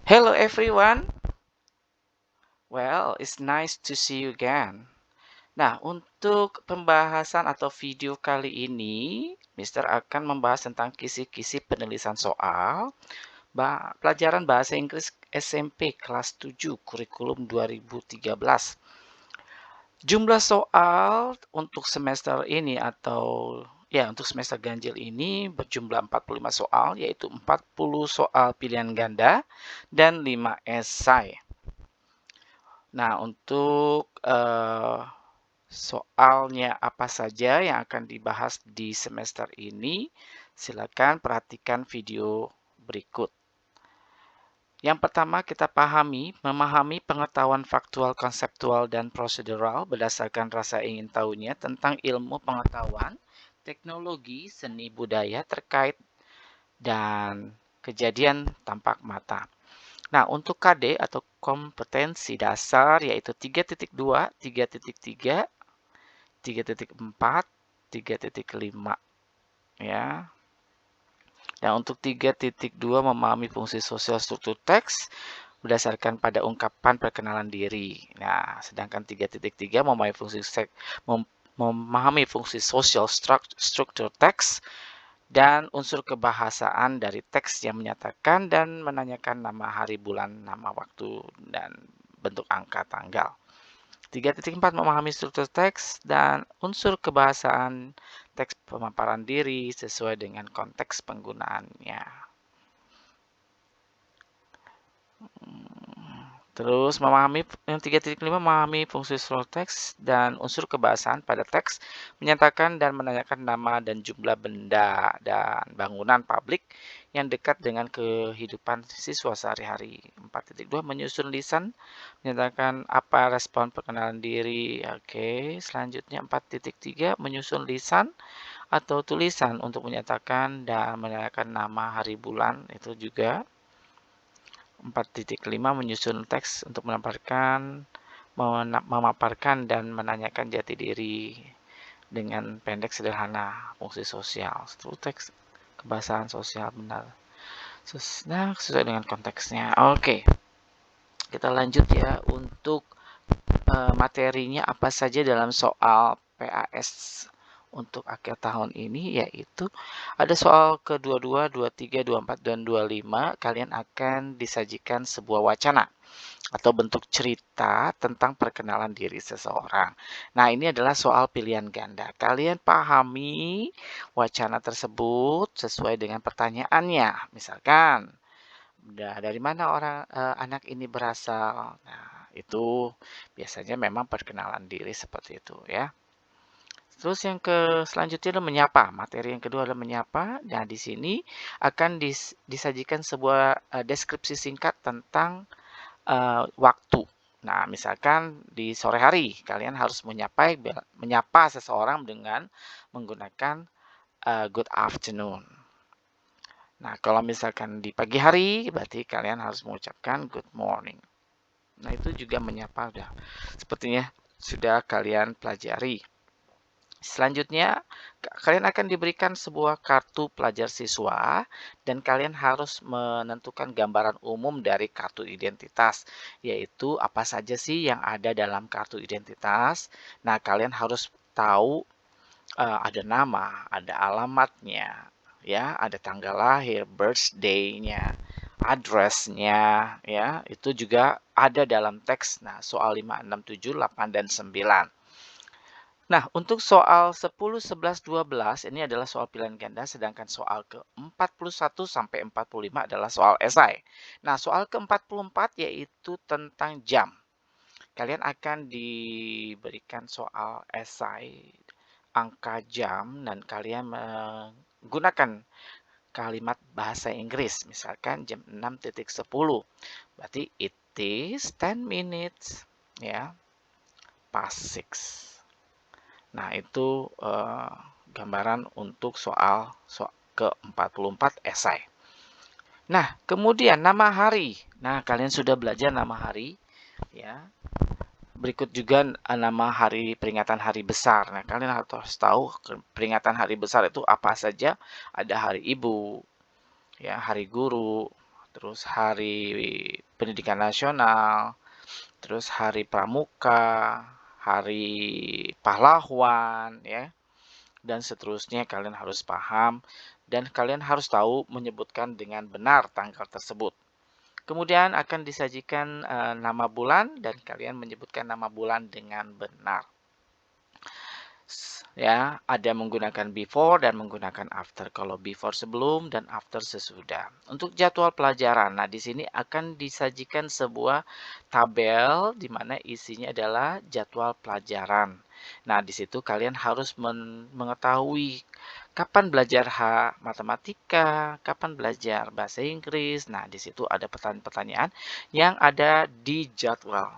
Hello everyone. Well, it's nice to see you again. Nah, untuk pembahasan atau video kali ini, Mister akan membahas tentang kisi-kisi penulisan soal pelajaran bahasa Inggris SMP kelas 7 kurikulum 2013. Jumlah soal untuk semester ini untuk semester ganjil ini berjumlah 45 soal, yaitu 40 soal pilihan ganda dan 5 esai. Nah, untuk soalnya apa saja yang akan dibahas di semester ini, silakan perhatikan video berikut. Yang pertama kita memahami pengetahuan faktual, konseptual, dan prosedural berdasarkan rasa ingin tahunya tentang ilmu pengetahuan, teknologi, seni budaya terkait, dan kejadian tampak mata. Nah, untuk KD atau kompetensi dasar yaitu 3.2, 3.3, 3.4, 3.5 ya. Dan untuk 3.2 memahami fungsi sosial struktur teks berdasarkan pada ungkapan perkenalan diri. Nah, sedangkan 3.3 memahami fungsi sosial struktur teks dan unsur kebahasaan dari teks yang menyatakan dan menanyakan nama hari bulan, nama waktu, dan bentuk angka tanggal. 3.4 memahami struktur teks dan unsur kebahasaan teks pemaparan diri sesuai dengan konteks penggunaannya. Terus yang 3.5 memahami fungsi struktur teks dan unsur kebahasaan pada teks, menyatakan dan menanyakan nama dan jumlah benda dan bangunan publik yang dekat dengan kehidupan siswa sehari-hari. 4.2 menyusun lisan, menyatakan apa respon perkenalan diri. Oke, selanjutnya 4.3 menyusun lisan atau tulisan untuk menyatakan dan menanyakan nama, hari, bulan, itu juga. 4.5 menyusun teks untuk memaparkan dan menanyakan jati diri dengan pendek sederhana, fungsi sosial, struktur teks, kebahasaan sosial benar. Nah, sesuai dengan konteksnya. Oke, kita lanjut ya untuk materinya apa saja dalam soal PAS untuk akhir tahun ini, yaitu ada soal ke-22, 23, 24, dan 25. Kalian akan disajikan sebuah wacana atau bentuk cerita tentang perkenalan diri seseorang. Nah, ini adalah soal pilihan ganda. Kalian pahami wacana tersebut sesuai dengan pertanyaannya. Misalkan, dari mana anak ini berasal? Nah, itu biasanya memang perkenalan diri seperti itu ya. Terus yang selanjutnya adalah menyapa. Materi yang kedua adalah menyapa. Nah, di sini akan disajikan sebuah deskripsi singkat tentang waktu. Nah, misalkan di sore hari kalian harus menyapa seseorang dengan menggunakan good afternoon. Nah, kalau misalkan di pagi hari berarti kalian harus mengucapkan good morning. Nah, itu juga menyapa sepertinya sudah kalian pelajari. Selanjutnya, kalian akan diberikan sebuah kartu pelajar siswa dan kalian harus menentukan gambaran umum dari kartu identitas, yaitu apa saja sih yang ada dalam kartu identitas. Nah, kalian harus tahu ada nama, ada alamatnya, ya, ada tanggal lahir, birthday-nya, address-nya, ya, itu juga ada dalam teks. Nah, soal 5, 6, 7, 8, dan 9. Nah, untuk soal 10, 11, 12 ini adalah soal pilihan ganda, sedangkan soal ke-41 sampai 45 adalah soal esai. Nah, soal ke-44 yaitu tentang jam. Kalian akan diberikan soal esai angka jam dan kalian menggunakan kalimat bahasa Inggris. Misalkan jam 6.10. Berarti it is 10 minutes ya, past 6. Nah, itu gambaran untuk soal ke-44 esai. Nah, kemudian nama hari. Nah, kalian sudah belajar nama hari ya. Berikut juga nama hari peringatan hari besar. Nah, kalian harus tahu peringatan hari besar itu apa saja. Ada hari ibu, ya, hari guru, terus Hari Pendidikan Nasional, terus Hari Pramuka, Hari Pahlawan, ya, dan seterusnya. Kalian harus paham dan kalian harus tahu menyebutkan dengan benar tanggal tersebut. Kemudian akan disajikan nama bulan dan kalian menyebutkan nama bulan dengan benar. Ya, ada menggunakan before dan menggunakan after. Kalau before sebelum dan after sesudah. Untuk jadwal pelajaran, nah di sini akan disajikan sebuah tabel di mana isinya adalah jadwal pelajaran. Nah, di situ kalian harus mengetahui kapan belajar matematika, kapan belajar bahasa Inggris. Nah, di situ ada pertanyaan-pertanyaan yang ada di jadwal.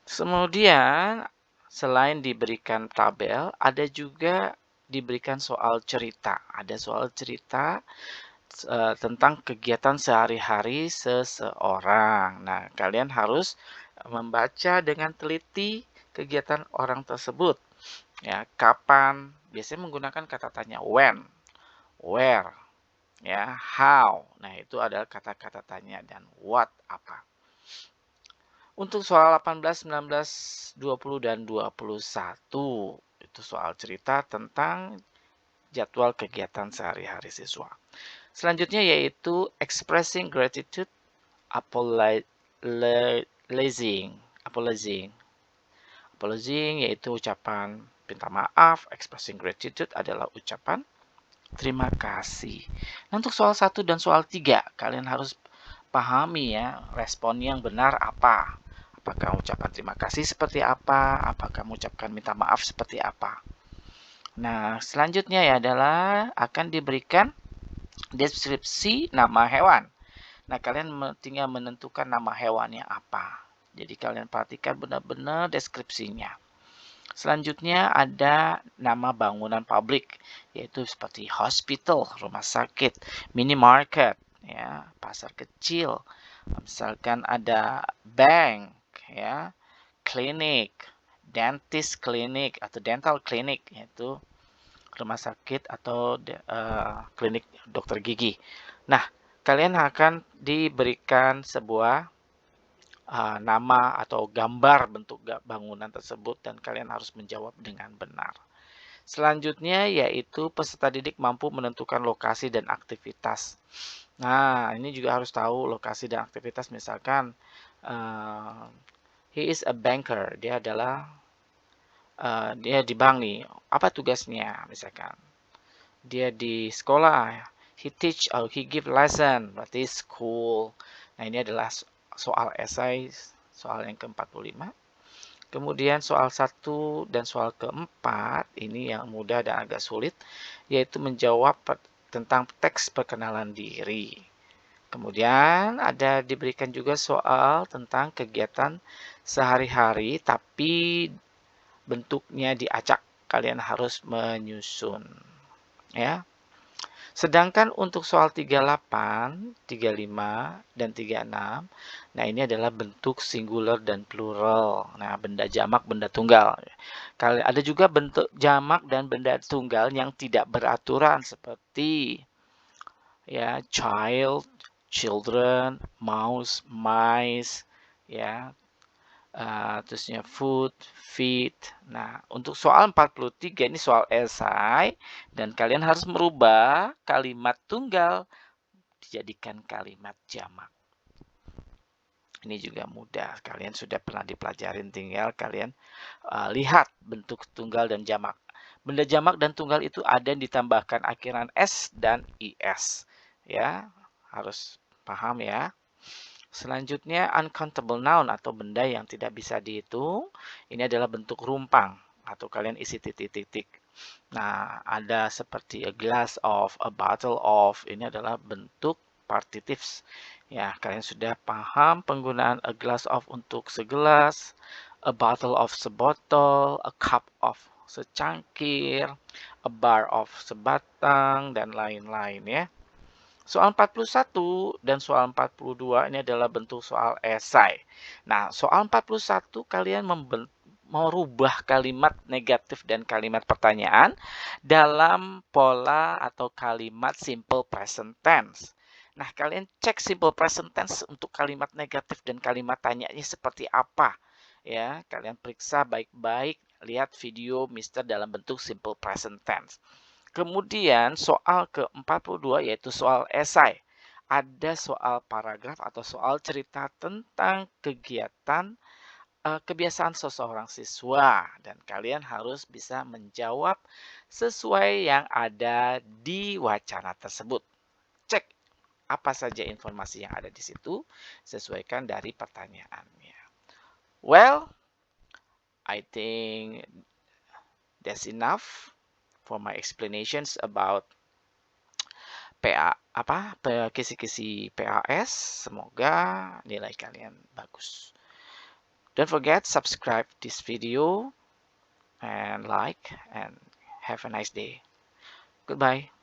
Kemudian selain diberikan tabel, ada juga diberikan soal cerita. Ada soal cerita tentang kegiatan sehari-hari seseorang. Nah, kalian harus membaca dengan teliti kegiatan orang tersebut. Ya, kapan? Biasanya menggunakan kata tanya when, where, ya, how. Nah, itu adalah kata-kata tanya dan what apa. Untuk soal 18, 19, 20, dan 21, itu soal cerita tentang jadwal kegiatan sehari-hari siswa. Selanjutnya yaitu expressing gratitude, apologizing. Apologizing yaitu ucapan minta maaf, expressing gratitude adalah ucapan terima kasih. Nah, untuk soal 1 dan soal 3, kalian harus pahami ya, respon yang benar apa. Apakah ucapan terima kasih seperti apa? Apakah mengucapkan minta maaf seperti apa? Nah, selanjutnya ya adalah akan diberikan deskripsi nama hewan. Nah, kalian tinggal menentukan nama hewannya apa. Jadi kalian perhatikan benar-benar deskripsinya. Selanjutnya ada nama bangunan publik, yaitu seperti hospital, rumah sakit, minimarket, ya, pasar kecil. Misalkan ada bank, ya, klinik, dentist klinik atau dental klinik, yaitu rumah sakit atau klinik dokter gigi. Nah, kalian akan diberikan sebuah nama atau gambar bentuk bangunan tersebut dan kalian harus menjawab dengan benar. Selanjutnya yaitu peserta didik mampu menentukan lokasi dan aktivitas. Nah, ini juga harus tahu lokasi dan aktivitas. Misalkan he is a banker, dia adalah dia di bank nih. Apa tugasnya? Misalkan dia di sekolah, he teach or he give lesson, berarti school. Nah, ini adalah soal esai, soal yang ke-45. Kemudian soal 1 dan soal keempat, ini yang mudah dan agak sulit, yaitu menjawab tentang teks perkenalan diri. Kemudian ada diberikan juga soal tentang kegiatan sehari-hari, tapi bentuknya diacak. Kalian harus menyusun. Ya. Sedangkan untuk soal 38, 35, dan 36, nah ini adalah bentuk singular dan plural. Nah, benda jamak, benda tunggal. Ada juga bentuk jamak dan benda tunggal yang tidak beraturan seperti ya child, children, mouse, mice, ya. Terusnya food, feed. Nah, untuk soal 43 ini soal esai dan kalian harus merubah kalimat tunggal dijadikan kalimat jamak. Ini juga mudah. Kalian sudah pernah dipelajarin, tinggal kalian lihat bentuk tunggal dan jamak. Benda jamak dan tunggal itu ada yang ditambahkan akhiran s dan is. Ya, harus paham ya. Selanjutnya uncountable noun atau benda yang tidak bisa dihitung. Ini adalah bentuk rumpang atau kalian isi titik-titik. Nah, ada seperti a glass of, a bottle of. Ini adalah bentuk partitives. Ya, kalian sudah paham penggunaan a glass of untuk segelas, a bottle of sebotol, a cup of secangkir, a bar of sebatang, dan lain-lain ya. Soal 41 dan soal 42 ini adalah bentuk soal esai. Nah, soal 41 kalian merubah kalimat negatif dan kalimat pertanyaan dalam pola atau kalimat simple present tense. Nah, kalian cek simple present tense untuk kalimat negatif dan kalimat tanyanya seperti apa. Ya, kalian periksa baik-baik, lihat video Mister dalam bentuk simple present tense. Kemudian soal ke-42 yaitu soal esai. Ada soal paragraf atau soal cerita tentang kegiatan kebiasaan seseorang siswa dan kalian harus bisa menjawab sesuai yang ada di wacana tersebut. Cek apa saja informasi yang ada di situ, sesuaikan dari pertanyaannya. Well, I think that's enough for my explanations about PA kisi-kisi PAS. Semoga nilai kalian bagus. Don't forget subscribe this video and like and have a nice day. Goodbye.